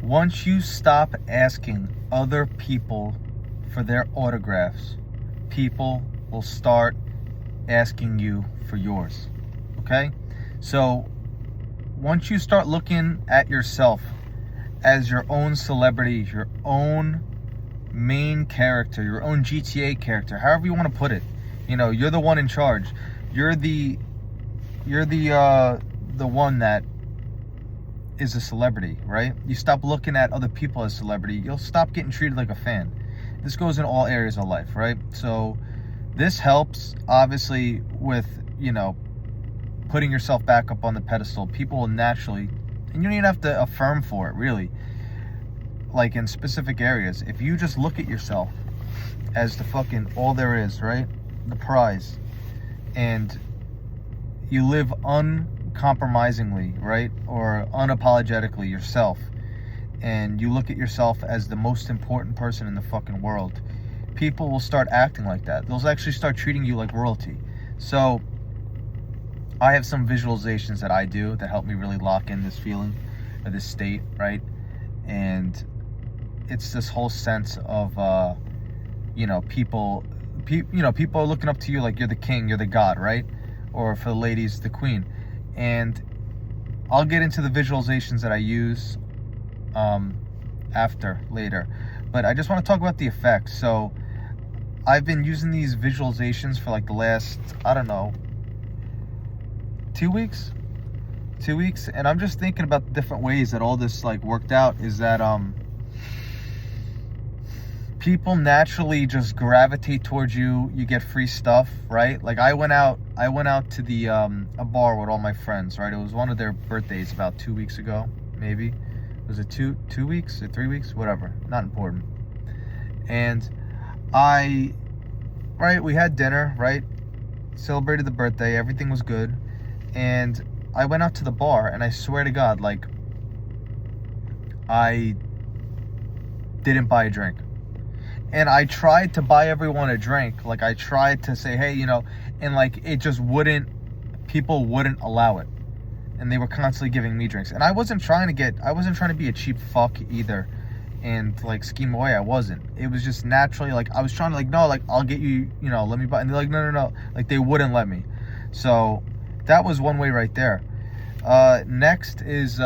Once you stop asking other people for their autographs, people will start asking you for yours. Okay? So once you start looking at yourself as your own celebrity, your own main character, your own GTA character, however you want to put it, you're the one in charge. You're the one that is a celebrity, right? You stop looking at other people as celebrity, you'll stop getting treated like a fan. This goes in all areas of life, right? So this helps obviously with, putting yourself back up on the pedestal. People will naturally, and you don't even have to affirm for it, really. Like in specific areas, if you just look at yourself as the fucking all there is, right? The prize. And you live uncompromisingly, right? Or unapologetically yourself. And you look at yourself as the most important person in the fucking world. People will start acting like that. They'll actually start treating you like royalty. So I have some visualizations that I do that help me really lock in this feeling or this state, right? And it's this whole sense of, people are looking up to you like you're the king, you're the god, right? Or for the ladies, the queen. And I'll get into the visualizations that I use later. But I just want to talk about the effects. So I've been using these visualizations for like the last, 2 weeks, and I'm just thinking about the different ways that all this like worked out. Is that people naturally just gravitate towards you. You get free stuff, right? Like I went out to the a bar with all my friends, right? It was one of their birthdays about 2 weeks ago, maybe. Was it 2 weeks or 3 weeks? Whatever, not important. And we had dinner, right? Celebrated the birthday, everything was good. And I went out to the bar, and I swear to God, like, I didn't buy a drink. And I tried to buy everyone a drink. Like, I tried to say, hey, and like, it just people wouldn't allow it. And they were constantly giving me drinks. And I wasn't trying to be a cheap fuck either and like scheme away. I wasn't. It was just naturally like, I was trying to like, no, like, I'll get you, let me buy. And they're like, no. Like, they wouldn't let me. So that was one way right there. Next is,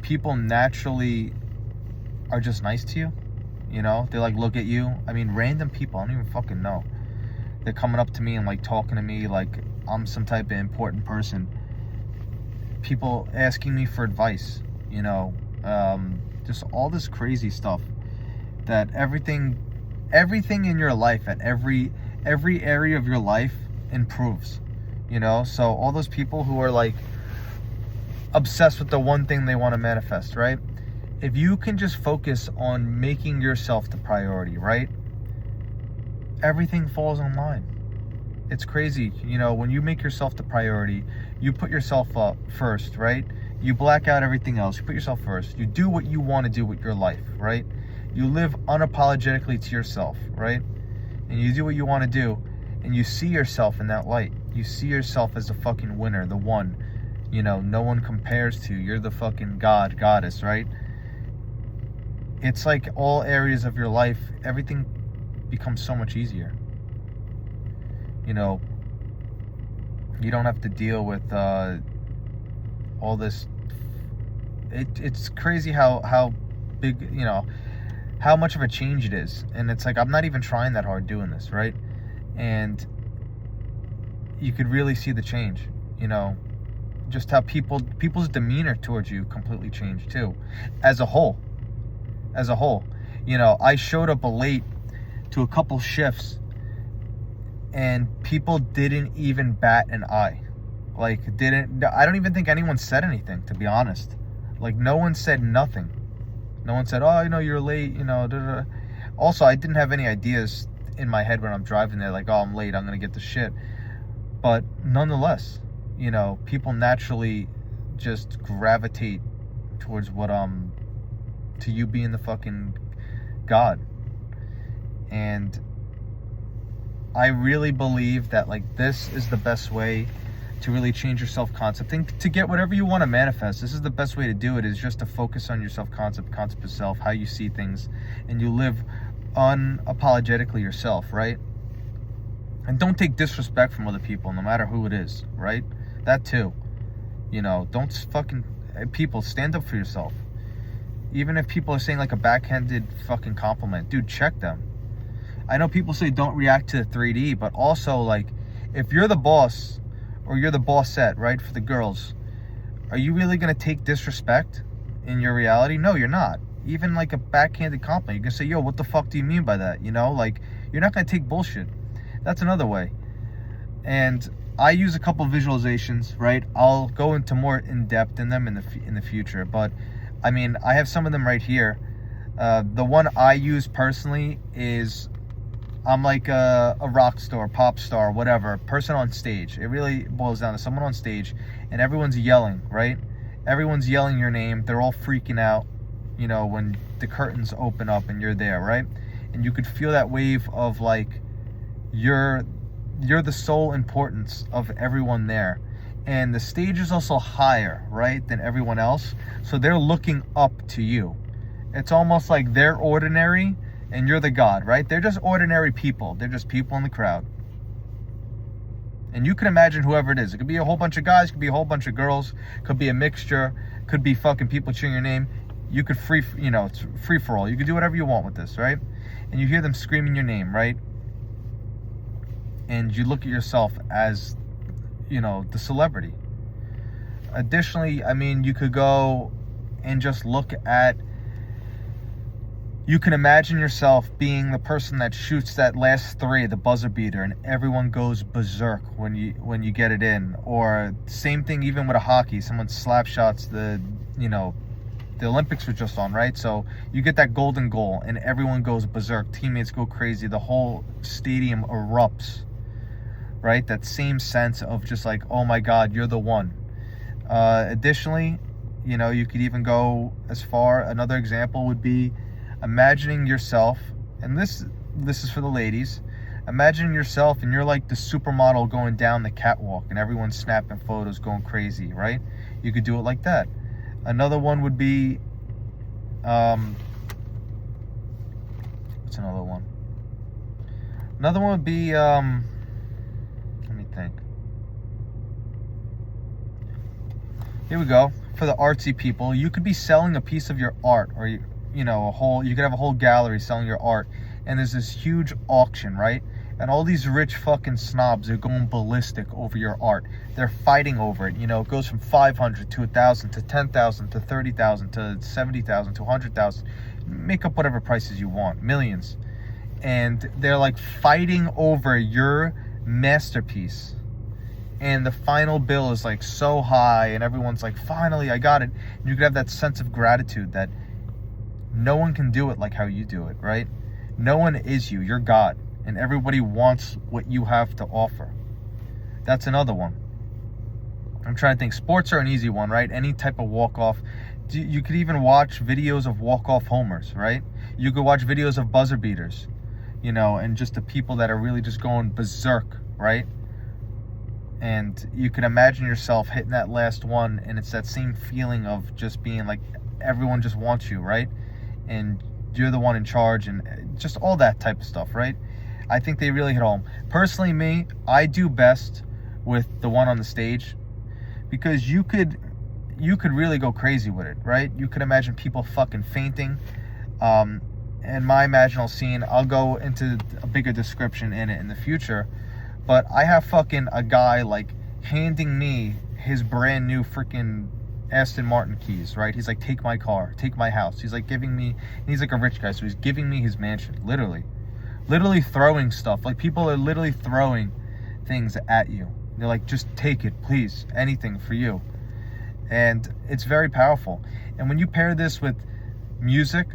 people naturally are just nice to you. They like look at you. I mean, random people I don't even fucking know. They're coming up to me and like talking to me like I'm some type of important person. People asking me for advice, just all this crazy stuff. That everything in your life, at every area of your life improves. So all those people who are like obsessed with the one thing they want to manifest, right? If you can just focus on making yourself the priority, right? Everything falls in line. It's crazy. When you make yourself the priority, you put yourself up first, right? You black out everything else. You put yourself first. You do what you want to do with your life, right? You live unapologetically to yourself, right? And you do what you want to do, and you see yourself in that light. You see yourself as the fucking winner, the one, no one compares to. You're the fucking god, goddess, right? It's like all areas of your life, everything becomes so much easier. You don't have to deal with all this. It's crazy how big, how much of a change it is. And it's like, I'm not even trying that hard doing this, right? And you could really see the change, just how people's demeanor towards you completely changed too, as a whole. I showed up late to a couple shifts and people didn't even bat an eye. I don't even think anyone said anything, to be honest. Like, no one said nothing. No one said, oh, you're late, da, da, da. Also, I didn't have any ideas in my head when I'm driving there, like, oh, I'm late, I'm gonna get the shit. But nonetheless, people naturally just gravitate towards what, to you being the fucking God. And I really believe that, like, this is the best way to really change your self-concept and to get whatever you want to manifest. This is the best way to do it, is just to focus on your self-concept, concept of self, how you see things, and you live unapologetically yourself, right? And don't take disrespect from other people, no matter who it is, right? That too. You know, don't fucking... People, stand up for yourself. Even if people are saying like a backhanded fucking compliment, dude, check them. I know people say don't react to 3D, but also, like, if you're the boss, or you're the bossette, right, for the girls, are you really going to take disrespect in your reality? No, you're not. Even like a backhanded compliment, you can say, yo, what the fuck do you mean by that? You know, like, you're not going to take bullshit. That's another way. And I use a couple visualizations, right? I'll go into more in depth in them in the future, but I mean, I have some of them right here. The one I use personally is, I'm like a rock star, pop star, whatever, person on stage. It really boils down to someone on stage, and everyone's yelling, right? Everyone's yelling your name. They're all freaking out, you know, when the curtains open up and you're there, right? And you could feel that wave of like, you're the sole importance of everyone there. And the stage is also higher, right, than everyone else. So they're looking up to you. It's almost like they're ordinary and you're the god, right? They're just ordinary people. They're just people in the crowd. And you can imagine whoever it is. It could be a whole bunch of guys, could be a whole bunch of girls, could be a mixture, could be fucking people cheering your name. You could it's free for all. You could do whatever you want with this, right? And you hear them screaming your name, right? And you look at yourself as, you know, the celebrity. Additionally, I mean, you could go and just look at, you can imagine yourself being the person that shoots that last three, the buzzer beater, and everyone goes berserk when you get it in. Or same thing even with a hockey, someone slap shots the Olympics were just on, right? So you get that golden goal and everyone goes berserk, teammates go crazy, the whole stadium erupts, right? That same sense of just like, oh my God, you're the one. Additionally, you know, you could even go as far, another example would be imagining yourself, and this is for the ladies, imagining yourself and you're like the supermodel going down the catwalk and everyone's snapping photos going crazy, right? You could do it like that. Another one would be, what's another one? Another one would be, let me think. Here we go. For the artsy people, you could be selling a piece of your art, or you could have a whole gallery selling your art, and there's this huge auction, right? And all these rich fucking snobs are going ballistic over your art. They're fighting over it. You know, it goes from 500 to 1,000 to 10,000 to 30,000 to 70,000 to 100,000. Make up whatever prices you want, millions. And they're like fighting over your masterpiece. And the final bill is like so high, and everyone's like, finally, I got it. And you could have that sense of gratitude that no one can do it like how you do it, right? No one is you. You're God. And everybody wants what you have to offer. That's another one. I'm trying to think. Sports are an easy one, right? Any type of walk-off. You could even watch videos of walk-off homers, right? You could watch videos of buzzer beaters, you know, and just the people that are really just going berserk, right? And you can imagine yourself hitting that last one, and it's that same feeling of just being like, everyone just wants you, right? And you're the one in charge, and just all that type of stuff, right? I think they really hit home. Personally, me, I do best with the one on the stage, because you could really go crazy with it, right? You could imagine people fucking fainting. And my imaginal scene, I'll go into a bigger description in it in the future, but I have fucking a guy like handing me his brand new freaking Aston Martin keys, right? He's like, take my car, take my house. He's like giving me, he's like a rich guy, so he's giving me his mansion, literally throwing stuff. Like, people are literally throwing things at you. They're like, just take it, please, anything for you. And it's very powerful. And when you pair this with music,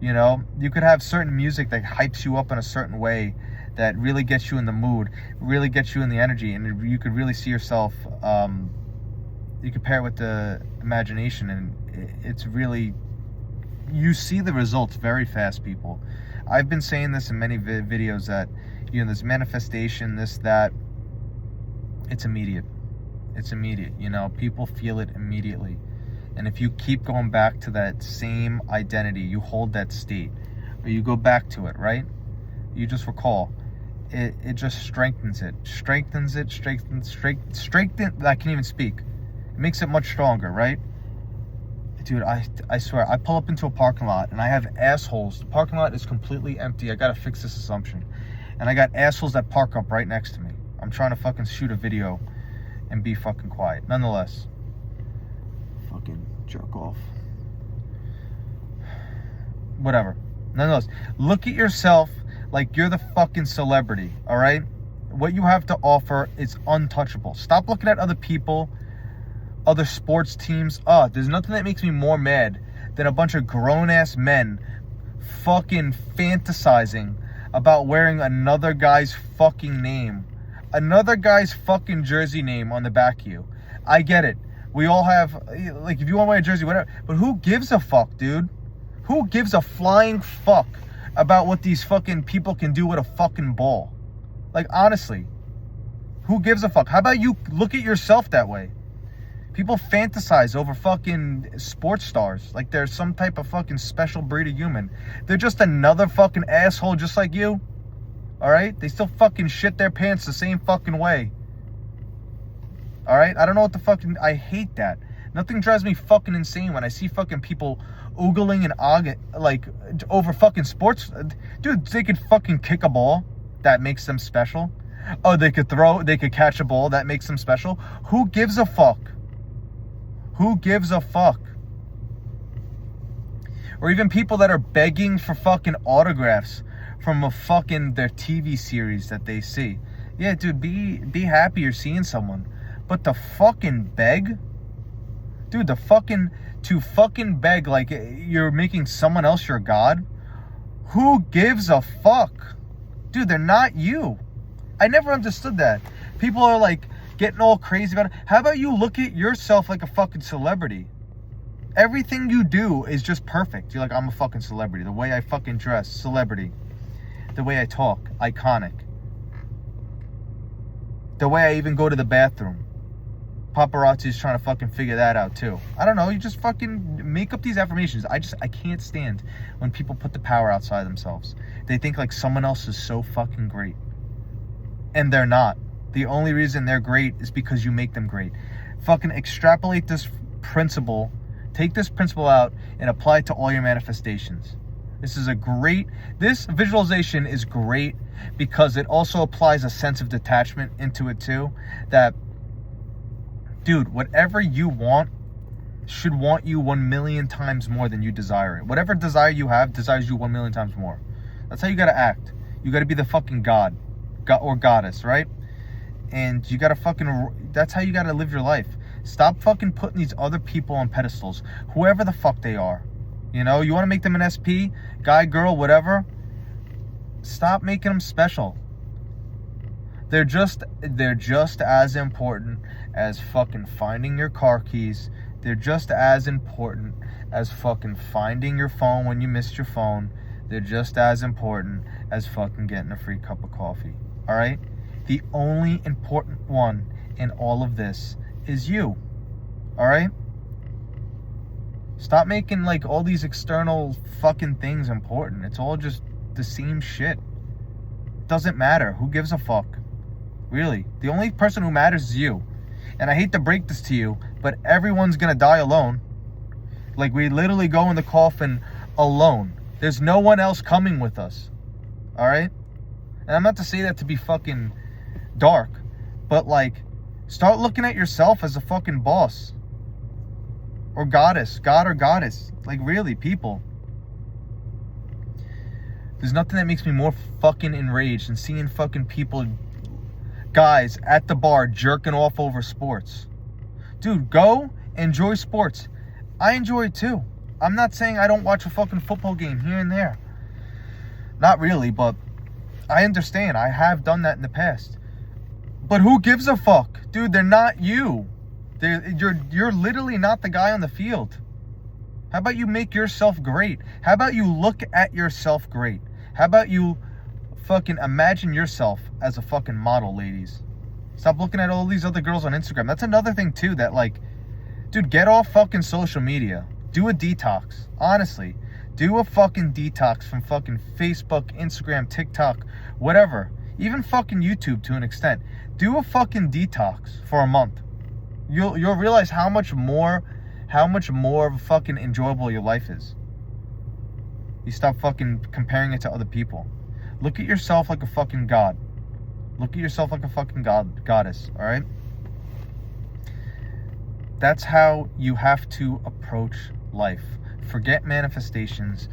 you know, you could have certain music that hypes you up in a certain way, that really gets you in the mood, really gets you in the energy, and you could really see yourself, you could pair it with the imagination, and it's really, you see the results very fast, people. I've been saying this in many videos that, you know, this manifestation, this, that, it's immediate. It's immediate, you know? People feel it immediately. And if you keep going back to that same identity, you hold that state, or you go back to it, right? You just recall. It just strengthens it. Strengthens. I can't even speak. It makes it much stronger, right? Dude, I swear, I pull up into a parking lot and I have assholes. The parking lot is completely empty. I gotta fix this assumption. And I got assholes that park up right next to me. I'm trying to fucking shoot a video and be fucking quiet. Nonetheless. Fucking jerk off. Whatever. Nonetheless, look at yourself like you're the fucking celebrity, all right? What you have to offer is untouchable. Stop looking at other people, other sports teams. There's nothing that makes me more mad than a bunch of grown-ass men fucking fantasizing about wearing another guy's fucking name. Another guy's fucking jersey name on the back of you. I get it. We all have, like, if you want to wear a jersey, whatever. But who gives a fuck, dude? Who gives a flying fuck about what these fucking people can do with a fucking ball? Like, honestly, who gives a fuck? How about you look at yourself that way? People fantasize over fucking sports stars like they're some type of fucking special breed of human. They're just another fucking asshole just like you. All right? They still fucking shit their pants the same fucking way. All right? I don't know what the fucking... I hate that. Nothing drives me fucking insane when I see fucking people oogling and ogging, like, over fucking sports. Dude, they could fucking kick a ball. That makes them special. Oh, they could catch a ball. That makes them special. Who gives a fuck? Who gives a fuck? Or even people that are begging for fucking autographs from their TV series that they see. Yeah, dude, be happy you're seeing someone. But to fucking beg? Dude, to fucking beg like you're making someone else your god? Who gives a fuck? Dude, they're not you. I never understood that. People are like getting all crazy about it. How about you look at yourself like a fucking celebrity? Everything you do is just perfect. You're like, I'm a fucking celebrity. The way I fucking dress, celebrity. The way I talk, iconic. The way I even go to the bathroom. Paparazzi's trying to fucking figure that out too. I don't know, you just fucking make up these affirmations. I can't stand when people put the power outside themselves. They think like someone else is so fucking great. And they're not. The only reason they're great is because you make them great. Fucking extrapolate this principle, take this principle out and apply it to all your manifestations. This visualization is great because it also applies a sense of detachment into it too. That, dude, whatever you want should want you 1 million times more than you desire it. Whatever desire you have desires you 1 million times more. That's how you gotta act. You gotta be the fucking god or goddess, right? And you gotta that's how you gotta live your life. Stop fucking putting these other people on pedestals, whoever the fuck they are. You know, you wanna make them an SP, guy, girl, whatever. Stop making them special. They're just as important as fucking finding your car keys. They're just as important as fucking finding your phone when you missed your phone. They're just as important as fucking getting a free cup of coffee. All right? The only important one in all of this is you. All right? Stop making like all these external fucking things important. It's all just the same shit. Doesn't matter. Who gives a fuck? Really. The only person who matters is you. And I hate to break this to you, but everyone's gonna die alone. Like, we literally go in the coffin alone. There's no one else coming with us. Alright? And I'm not to say that to be fucking dark, but like, start looking at yourself as a fucking boss. Or goddess. God or goddess. Like, really, people. There's nothing that makes me more fucking enraged than seeing fucking people, guys at the bar jerking off over sports. Dude, go enjoy sports. I enjoy it too. I'm not saying I don't watch a fucking football game here and there. Not really, but I understand. I have done that in the past. But who gives a fuck? Dude, they're not you. You're literally not the guy on the field. How about you make yourself great? How about you look at yourself great? How about you fucking imagine yourself as a fucking model, ladies? Stop looking at all these other girls on Instagram. That's another thing too, that like, dude, get off fucking social media. Do a detox. Honestly. Do a fucking detox from fucking Facebook, Instagram, TikTok, whatever. Even fucking YouTube to an extent. Do a fucking detox for a month. You'll realize how much more fucking enjoyable your life is. You stop fucking comparing it to other people. Look at yourself like a fucking god. Look at yourself like a fucking goddess, alright? That's how you have to approach life. Forget manifestations.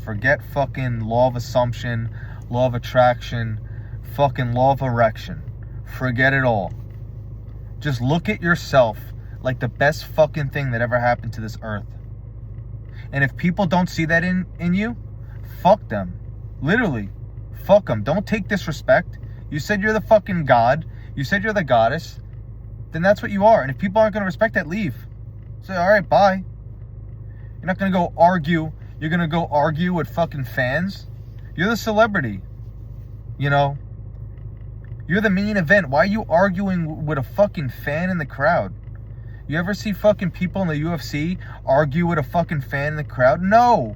Forget fucking law of assumption, law of attraction, fucking law of erection. Forget it all. Just look at yourself like the best fucking thing that ever happened to this earth. And if people don't see that in you, fuck them. Literally, fuck them. Don't take disrespect. You said you're the fucking god. You said you're the goddess. Then that's what you are. And if people aren't going to respect that, leave. Say, all right, bye. You're not going to go argue. You're going to go argue with fucking fans. You're the celebrity. You know? You're the main event. Why are you arguing with a fucking fan in the crowd? You ever see fucking people in the UFC argue with a fucking fan in the crowd? No.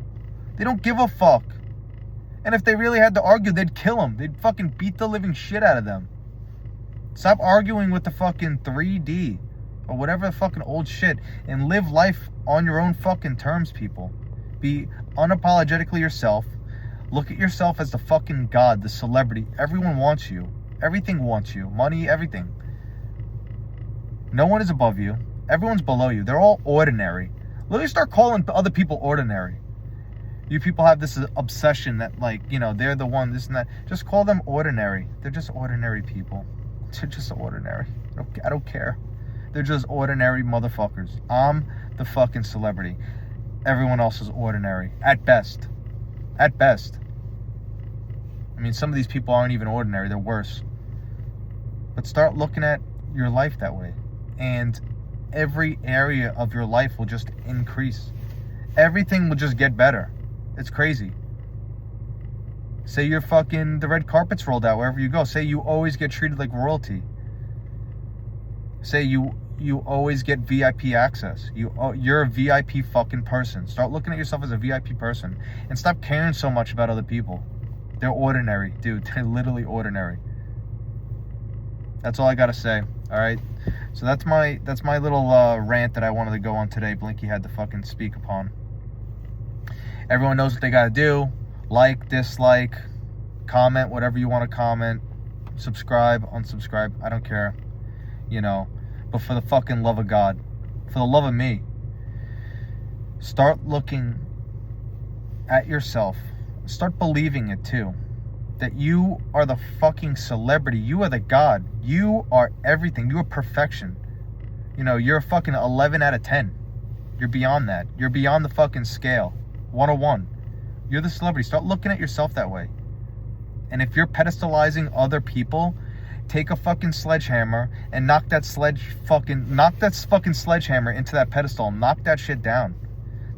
They don't give a fuck. And if they really had to argue, they'd kill them. They'd fucking beat the living shit out of them. Stop arguing with the fucking 3D or whatever the fucking old shit and live life on your own fucking terms, people. Be unapologetically yourself. Look at yourself as the fucking god, the celebrity. Everyone wants you. Everything wants you. Money, everything. No one is above you. Everyone's below you. They're all ordinary. Literally start calling other people ordinary. You people have this obsession that, like, you know, they're the one, this and that. Just call them ordinary. They're just ordinary people. They're just ordinary. I don't care. They're just ordinary motherfuckers. I'm the fucking celebrity. Everyone else is ordinary. At best. At best. I mean, some of these people aren't even ordinary. They're worse. But start looking at your life that way. And every area of your life will just increase. Everything will just get better. It's crazy. Say you're fucking, the red carpet's rolled out wherever you go. Say you always get treated like royalty. Say you always get VIP access. You're a VIP fucking person. Start looking at yourself as a VIP person. And stop caring so much about other people. They're ordinary, dude. They're literally ordinary. That's all I gotta say. Alright? So that's my little rant that I wanted to go on today. Blinky had to fucking speak upon. Everyone knows what they gotta do. Like, dislike, comment, whatever you want to comment. Subscribe, unsubscribe. I don't care. You know. But for the fucking love of God. For the love of me. Start looking at yourself. Start believing it too. That you are the fucking celebrity. You are the God. You are everything. You are perfection. You know, you're a fucking 11 out of 10. You're beyond that. You're beyond the fucking scale. 101. You're the celebrity. Start looking at yourself that way. And if you're pedestalizing other people, take a fucking sledgehammer and knock that fucking sledgehammer into that pedestal. Knock that shit down.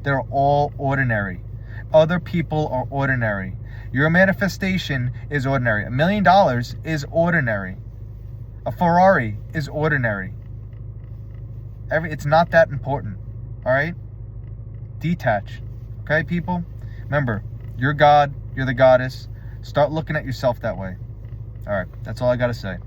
They're all ordinary. Other people are ordinary. Your manifestation is ordinary. $1 million is ordinary. A Ferrari is ordinary. It's not that important. All right? Detach. Okay, people? Remember, you're God. You're the goddess. Start looking at yourself that way. All right. That's all I got to say.